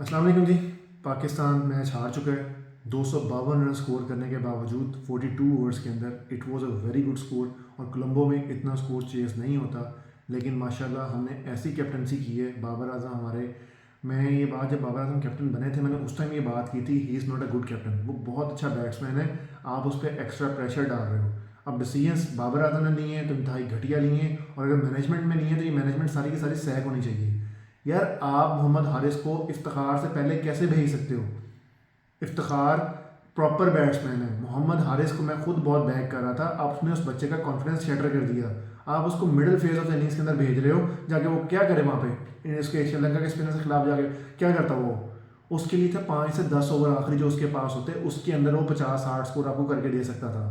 अस्सलाम वालेकुम जी। पाकिस्तान मैच हार चुका है 252 रन स्कोर करने के बावजूद 42 ओवर्स के अंदर। It was a very good score और कोलंबो में इतना स्कोर चेस नहीं होता, लेकिन माशाल्लाह हमने ऐसी कैप्टनसी की है। बाबर आजम हमारे, मैं ये बात जब बाबर आजम कैप्टन बने थे मैंने उस टाइम ये बात की थी, he is not a good captain. वो बहुत अच्छा बैट्समैन है, आप उस पर एक्स्ट्रा प्रेशर डाल रहे हो। अब डिसीजंस बाबर आजम ने लिए हैं तो इंतहाई घटिया लिए हैं, और अगर मैनेजमेंट में लिए हैं तो ये मैनेजमेंट सारी की सारी सैक होनी चाहिए। यार आप मोहम्मद हारिस को इफ्तिखार से पहले कैसे भेज सकते हो? इफ्तिखार प्रॉपर बैट्समैन है। मोहम्मद हारिस को मैं खुद बहुत बैक कर रहा था, आपने उस बच्चे का कॉन्फिडेंस शैटर कर दिया। आप उसको middle phase of the innings के अंदर भेज रहे हो, जाके वो क्या करे वहाँ पे इसके श्रीलंका के स्पिनर के खिलाफ जाके क्या करता वो? उसके लिए था 5 से 10 ओवर आखिरी जो उसके पास होते, उसके अंदर वो 50-60 स्कोर आपको करके दे सकता था।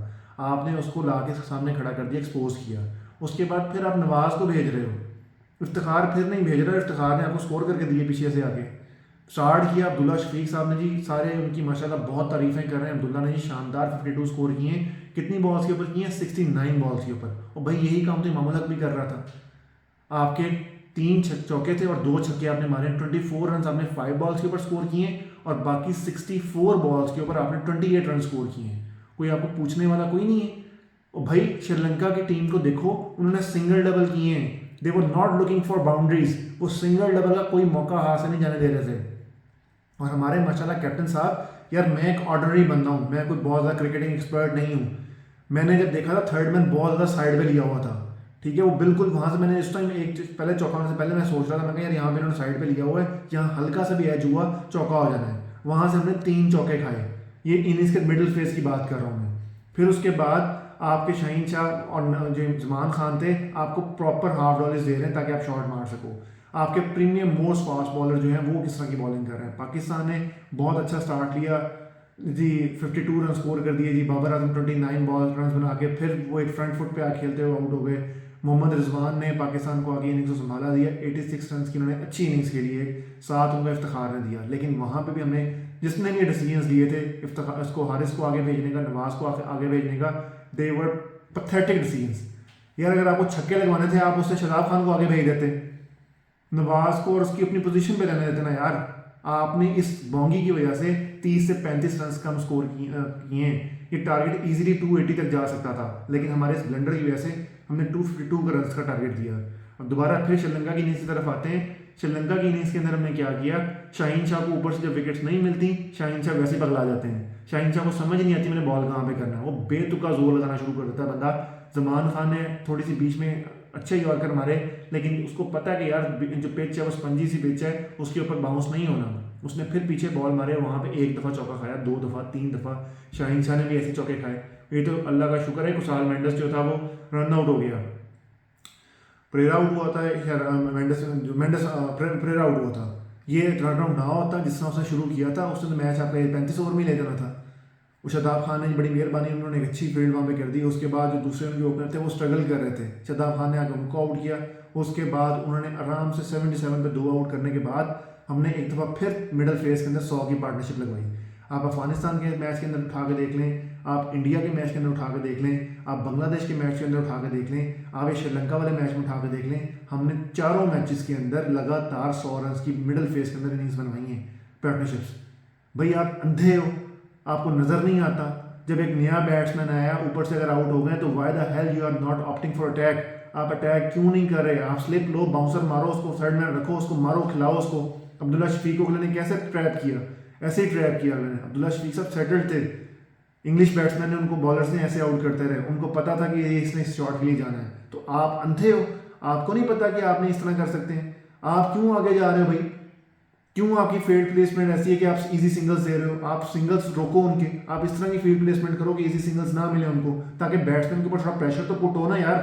आपने उसको ला के सामने खड़ा कर दिया, एक्सपोज किया। उसके बाद फिर आप नवाज को भेज रहे हो, इफ्तिखार फिर नहीं भेज रहा। इफ्तिखार ने आपको स्कोर करके दिए पीछे से आके। स्टार्ट किया अब्दुल्ला शफीक साहब ने जी, सारे उनकी माशाल्लाह बहुत तारीफें कर रहे हैं। अब्दुल्ला ने जी शानदार 52 स्कोर किए हैं। कितनी बॉल्स के ऊपर किए हैं? 69 बॉल्स के ऊपर। और भाई यही काम तो इमामुल हक भी कर रहा था। आपके 3 चौके थे और 2 छक्के आपने मारे। 24 रन आपने 5 बॉल्स के ऊपर स्कोर किए, और बाकी 64 बॉल्स के ऊपर आपने 28 रन स्कोर किए हैं। कोई आपको पूछने वाला कोई नहीं है। और भाई श्रीलंका की टीम को देखो, उन्होंने सिंगल डबल किए हैं। They were not looking for boundaries. वो सिंगल डबल का कोई मौका हाथ से नहीं जाने दे रहे थे। और हमारे माशाल्लाह कैप्टन साहब, यार मैं एक ऑर्डिनरी बंदा हूँ, मैं कोई बहुत ज़्यादा क्रिकेटिंग एक्सपर्ट नहीं हूँ। मैंने जब देखा था थर्ड मैन बहुत ज़्यादा साइड पे लिया हुआ था, ठीक है, वो बिल्कुल वहाँ से मैंने इस टाइम पहले चौंकाने से पहले मैं सोच रहा था, मैं यार यहाँ पे इन्होंने साइड पे लिया हुआ है, यहाँ हल्का सा भी एज हुआ चौका हो जाना है। वहाँ से हमने 3 चौके खाए। ये इनिंग्स के मिडिल फेज की बात कर रहा हूँ मैं। फिर उसके बाद आपके शाहीन शाह और जो जमान खान थे, आपको प्रॉपर हाफ डॉलर्स दे रहे हैं ताकि आप शॉट मार सको। आपके प्रीमियम मोस्ट फास्ट बॉलर जो हैं वो किस तरह की बॉलिंग कर रहे हैं? पाकिस्तान ने बहुत अच्छा स्टार्ट लिया जी, 52 रन स्कोर कर दिए जी। बाबर आजम 29 बॉल रन बना के फिर वो एक फ्रंट फुट पे आके खेलते हुए आउट हो गए। मोहम्मद रिजवान ने पाकिस्तान को आगे इनिंग्स को संभाला दिया। 86 रन की उन्होंने अच्छी इनिंग्स खेली है, साथ उनका इफ्तिखार ने दिया। लेकिन वहाँ पे भी हमने जिसने भी डिसीजंस लिए थे, इफ्तिखार इसको हारिस को आगे भेजने का, नवाज को आगे भेजने का, दे वर पथेटिक डिसीजंस। यार अगर आपको छक्के लगवाने थे, आप उससे शादाब खान को आगे भेज देते, नवाज को और उसकी अपनी पोजीशन पे रहने देते ना यार। आपने इस बोंगी की वजह से 30 से 35 रन कम स्कोर किए हैं। ये टारगेट इजीली 280 तक जा सकता था, लेकिन हमारे इस ब्लंडर की वजह से हमने 252 रन का टारगेट दिया। अब दोबारा फिर श्रीलंका की इनिंग्स की तरफ आते हैं। श्रीलंका की इनिंग्स के अंदर हमने क्या किया? शाहीन शाह को ऊपर से जब विकेट्स नहीं मिलती, शाहीन शाह वैसे पगला जाते हैं। शाहीन शाह को समझ नहीं आती मैंने बॉल कहाँ पे करना है, वो बेतुका जोर लगाना शुरू कर देता है बंदा। जमान खान ने थोड़ी सी बीच में अच्छे यॉर्कर मारे, लेकिन उसको पता है कि यार जो पिच है वो स्पंजी सी पिच है, उसके ऊपर बाउंस नहीं होना। उसने फिर पीछे बॉल मारे, वहाँ पे 1 दफ़ा चौका खाया, 2 दफ़ा, 3 दफ़ा। शाहीन शाह ने भी ऐसे चौके खाए। ये तो अल्लाह का शुक्र है कुशाल मेंडस जो था वो रन आउट हो गया। प्रेरा आउट हुआ था, प्रेरा आउट हुआ था। ये रन आउट ना होता जिस तरह उसने शुरू किया था, उसने तो मैच आपका 35 ओवर में ले जाना था। वो शादाब खान ने बड़ी मेहरबानी, उन्होंने एक अच्छी फील्ड वहाँ पे कर दी। उसके बाद जो दूसरे उनके ओपनर थे वो स्ट्रगल कर रहे थे, शादाब खान ने आगे उनको आउट किया। उसके बाद उन्होंने आराम से 77 पे 2 आउट करने के बाद हमने एक दफ़ा फिर मिडल फेस के अंदर 100 की पार्टनरशिप लगवाई। आप अफगानिस्तान के मैच के अंदर उठा के देख लें, आप इंडिया के मैच के अंदर उठा के देख लें, आप बांग्लादेश के मैच के अंदर उठा के देख लें, आप ये श्रीलंका वाले मैच में उठा के देख लें। हमने चारों मैचेस के अंदर लगातार 100 रन की मिडल फेस के अंदर इनिंग्स बनवाई हैं, पार्टनरशिप्स। भाई आप अंधे हो, आपको नज़र नहीं आता? जब एक नया बैट्समैन आया ऊपर से अगर आउट हो गए तो why the hell you are not opting for attack? आप अटैक क्यों नहीं कर रहे? आप स्लिप लो, बाउंसर मारो, उसको थर्ड मैन रखो, उसको मारो, खिलाओ उसको। अब्दुल्ला शफीक को ने कैसे ट्रैप किया? ऐसे ही ट्रैप किया मैंने। अब्दुल्ला शफीक साहब सेटल्ड थे, इंग्लिश बैट्समैन ने उनको बॉलर्स ने ऐसे आउट करते रहे, उनको पता था कि ये इसने इस शॉट के लिए जाना है। तो आप अंधे हो, आपको नहीं पता कि आपने इस तरह कर सकते हैं? आप क्यों आगे जा रहे हो भाई? क्यों आपकी फील्ड प्लेसमेंट ऐसी है कि आप इजी सिंगल्स दे रहे हो? आप सिंगल्स रोको उनके, आप इस तरह की फील्ड प्लेसमेंट करो कि इजी सिंगल्स ना मिले उनको, ताकि बैट्समैन के ऊपर थोड़ा प्रेशर तो पुट हो ना यार।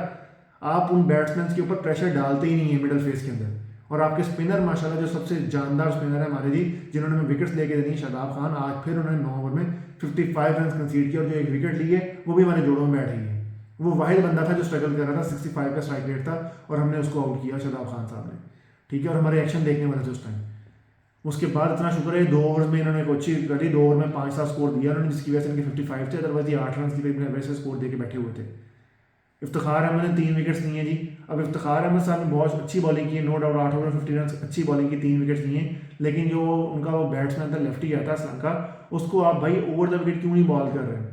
आप उन बैट्समैन के ऊपर प्रेशर डालते ही नहीं है मिडल फेस के अंदर। और आपके स्पिनर माशाल्लाह जो सबसे जानदार स्पिनर है हमारे जी, जिन्होंने हमें विकेट्स लेके देनी, शादाब खान, आज फिर उन्होंने 9 ओवर में 55 रन कंसीड किया, और जो एक विकेट ली है वो भी हमारे जोड़ों में बैठ गई है। वो वाहिद बंदा था जो स्ट्रगल कर रहा था, 65 का स्ट्राइक रेट था, और हमने उसको आउट किया शादाब खान साहब ने, ठीक है। और हमारे एक्शन देखने वाले थे उस टाइम। उसके बाद इतना शुक्र है 2 ओवर में इन्होंने अच्छी करी, 2 ओवर में 5-7 स्कोर दिया उन्होंने, जिसकी वजह से इनके 55 थे, अदरवाइज ये 8 रन की वैसे स्कोर दे के बैठे हुए थे। इफ्तिखार अहमद ने 3 विकेट्स लिए हैं जी। अब इफ्तिखार अहमद साहब ने बहुत अच्छी बॉलिंग की है, नो डाउट, 8 ओवर 50 रन, अच्छी बॉलिंग की, 3 विकेट्स लिए हैं। लेकिन जो उनका वो बैट्समैन था लेफ्टी आता है श्रीलंका, उसको आप भाई ओवर द विकेट क्यों नहीं बॉल कर रहे हैं?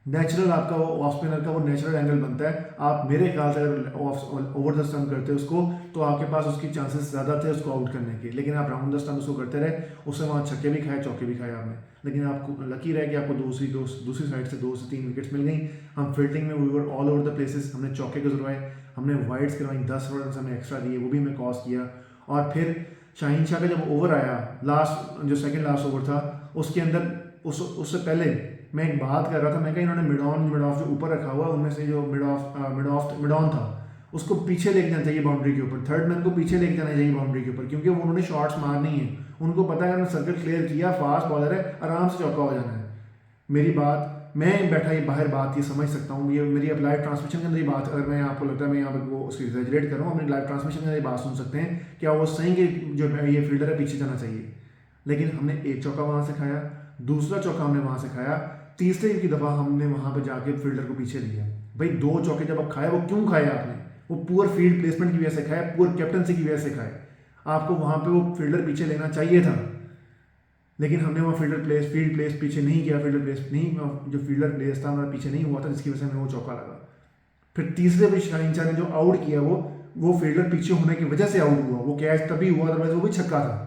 नेचुरल आपका वो ऑफ स्पिनर का वो नेचुरल एंगल बनता है। आप मेरे ख्याल से अगर ओवर द स्टंप करते उसको, तो आपके पास उसकी चांसेस ज़्यादा थे उसको आउट करने के। लेकिन आप राउंड द स्टंप उसको करते रहे, उससे वहाँ छक्के भी खाए, चौके भी खाए आपने। लेकिन आपको लकी रहे कि आपको दूसरी साइड से 2 से 3 विकेट्स मिल गई। हम फील्डिंग में we were all over the places, हमने चौके गुजरवाए, हमने वाइड्स करवाई, 10 रन हमने एक्स्ट्रा दिए, वो भी हमें कॉस किया। और फिर शाहीन शाह का जब ओवर आया, लास्ट जो सेकंड लास्ट ओवर था, उसके अंदर उससे पहले मैं एक बात कर रहा था, मैं कहा इन्होंने मिड ऑफ जो ऊपर रखा हुआ है उनमें से जो मिड ऑन था उसको पीछे लेके जाना चाहिए बाउंड्री के ऊपर, थर्ड मैन को पीछे लेके जाना चाहिए बाउंड्री के ऊपर, क्योंकि वो उन्होंने शॉट्स मारनी है। उनको पता है अगर सर्कल क्लियर किया, फास्ट बॉलर है, आराम से चौका हो जाना है। मेरी बात, मैं बैठा ही बाहर बात ये समझ सकता हूँ, ये मेरी अब लाइव ट्रांसमिशन के अंदर ये बात, अगर मैं आपको लगता है मैं यहाँ पर वो उसकी एग्जैजरेट कर रहा हूँ, अपनी लाइव ट्रांसमिशन के अंदर ये बात सुन सकते हैं, क्या वो सही कि जो ये फील्डर है पीछे जाना चाहिए। लेकिन हमने एक चौका वहाँ से खाया, दूसरा चौका हमने वहाँ से खाया, तीसरे की दफ़ा हमने वहाँ पर जाके फील्डर को पीछे लिया। भाई 2 चौके जब आप खाए, वो क्यों खाए आपने? वो पुअर फील्ड प्लेसमेंट की वजह से खाए, पुअर कैप्टनसी की वजह से खाए। आपको वहाँ पे वो फील्डर पीछे लेना चाहिए था, लेकिन हमने वहाँ फील्ड प्लेस पीछे नहीं किया, फील्डर प्लेस नहीं, जो फील्डर प्लेस था हमारा पीछे नहीं हुआ था, जिसकी वजह से हमें वो चौका लगा। फिर तीसरे भी शाहीन शाह ने जो आउट किया, वो फील्डर पीछे होने की वजह से आउट हुआ, वो कैच तभी हुआ, अदरवाइज वो भी छक्का था।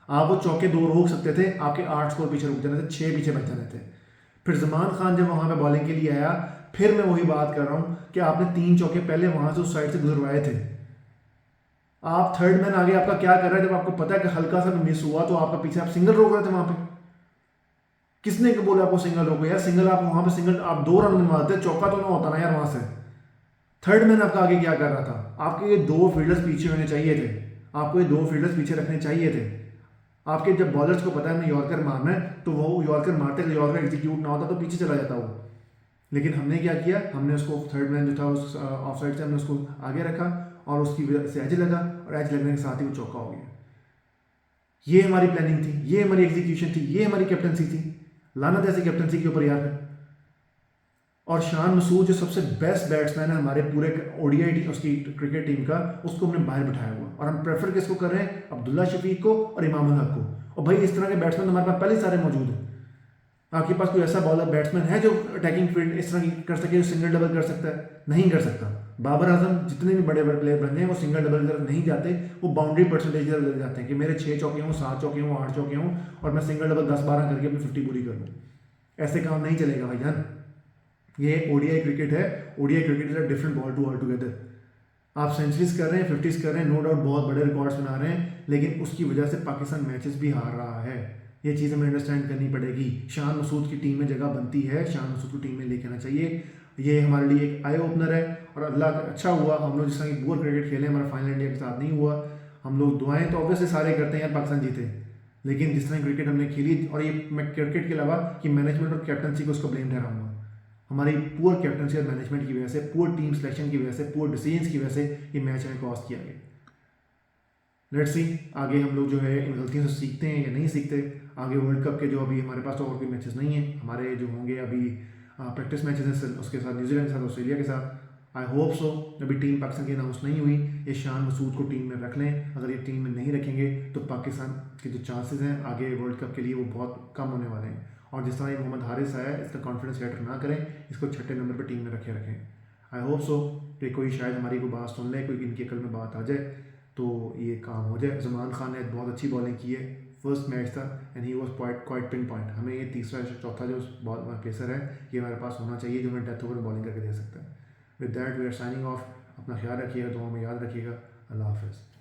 आप वो चौके 2 रोक सकते थे, आपके 8 स्कोर पीछे रुक जाने थे, 6 पीछे बच जाने थे। फिर जमान खान जब वहाँ पे बॉलिंग के लिए आया, फिर मैं वही बात कर रहा हूँ कि आपने 3 चौके पहले वहाँ से उस साइड से गुजरवाए थे। आप थर्ड मैन आगे आपका क्या कर रहा है? जब आपको पता है कि हल्का सा भी मिस हुआ तो आपका पीछे आप सिंगल रोक रहे थे वहाँ पे। किसने को बोला आपको सिंगल रोको यार? सिंगल आप वहाँ पे सिंगल आप 2 रन बनवाते, चौका तो ना होता ना यार वहाँ से। थर्ड मैन आपका आगे क्या कर रहा था? आपके ये 2 फील्डर्स पीछे होने चाहिए थे, आपको ये 2 फील्डर्स पीछे रखने चाहिए थे। आपके जब बॉलर्स को पता है हमें यॉर्कर मारना है, तो वो यॉर्कर मारते, यॉर्कर एग्जीक्यूट ना होता तो पीछे चला जाता वो। लेकिन हमने क्या किया, हमने उसको थर्ड मैन जो था उस ऑफ साइड से हमने उसको आगे रखा, और उसकी वजह से एज लगा, और एज लगने के साथ ही वो चौका हो गया। ये हमारी प्लानिंग थी, ये हमारी एग्जीक्यूशन थी, ये हमारी कैप्टनसी थी। लानत ऐसी कैप्टनसी के ऊपर यार। और शान मसूद जो सबसे बेस्ट बैट्समैन है हमारे पूरे ओडीआई उसकी क्रिकेट टीम का, उसको हमने बाहर बिठाया हुआ, और हम प्रेफर किसको कर रहे हैं? अब्दुल्ला शफीक को और इमाम उल हक को। और भाई इस तरह के बैट्समैन हमारे पास पहले सारे मौजूद हैं। आपके पास कोई ऐसा बॉलर बैट्समैन है जो अटैकिंग फील्ड इस तरह की कर सके, जो सिंगल डबल कर सकता है? नहीं कर सकता। बाबर आजम जितने भी बड़े बड़े प्लेयर बन गए, वो सिंगल डबल की तरफ नहीं जाते, वो बाउंड्री परसेंटेज की तरफ जाते हैं कि मेरे 6 चौके हों, 7 चौके हों, 8 चौके हों, और मैं सिंगल डबल 10-12 करके अपनी 50 पूरी कर लूँ। ऐसे काम नहीं चलेगा भाईजान। ये ओडीआई क्रिकेट है, ODI cricket is a different ball to altogether. आप सेंचुरीज कर रहे हैं, 50s कर रहे हैं, नो डाउट बहुत बड़े रिकॉर्ड्स बना रहे हैं, लेकिन उसकी वजह से पाकिस्तान मैचेस भी हार रहा है। ये चीज़ हमें अंडरस्टैंड करनी पड़ेगी। शान मसूद की टीम में जगह बनती है, शान मसूद को टीम में लेके आना चाहिए। ये हमारे लिए एक आई ओपनर है, और अल्लाह का अच्छा हुआ हम लोग जिस तरह की बुआ क्रिकेट खेले, हमारा फाइनल इंडिया के साथ नहीं हुआ। हम लोग दुआएं तो ऑब्वियसली सारे करते हैं यार पाकिस्तान जीते, लेकिन जिस तरह क्रिकेट हमने खेली, और ये मैं क्रिकेट के अलावा कि मैनेजमेंट और कैप्टनसी को उसको ब्लेम ठहराऊंगा। हमारी पुअर कैप्टनसी और मैनेजमेंट की वजह से, पुअर टीम सिलेक्शन की वजह से, पुअर डिसीजंस की वजह से ये मैच हमें कॉस्ट किया गया। लेट्स सी आगे हम लोग जो है इन गलतियों से सीखते हैं या नहीं सीखते। आगे वर्ल्ड कप के जो अभी हमारे पास तो और कोई मैचेस नहीं है, हमारे जो होंगे अभी प्रैक्टिस मैचेस हैं, उसके साथ न्यूजीलैंड के साथ, ऑस्ट्रेलिया के साथ। आई होप सो अभी टीम पाकिस्तान की अनाउंस नहीं हुई, ये शान मसूद को टीम में रख लें। अगर ये टीम में नहीं रखेंगे तो पाकिस्तान के जो चांसेस हैं आगे वर्ल्ड कप के लिए वो बहुत कम होने वाले हैं। और जिस तरह ये मोहम्मद हारिस आया है, इसका कॉन्फिडेंस लेटर ना करें, इसको 6ठे नंबर पर टीम में रखें। आई होप सो कि कोई शायद हमारी कोई बात सुन ले, कोई इनकी अकल में बात आ जाए तो ये काम हो जाए। जमान खान ने बहुत अच्छी बॉलिंग की है, फर्स्ट मैच था, and he was quite pin point. हमें ये तीसरा चौथा जो पेसर है ये हमारे पास होना चाहिए, जो हमें डेथ ओवर बॉलिंग करके दे सकता है। With that we are signing off. अपना ख्याल रखिएगा, दुआ में याद रखिएगा। अल्लाह हाफिज़।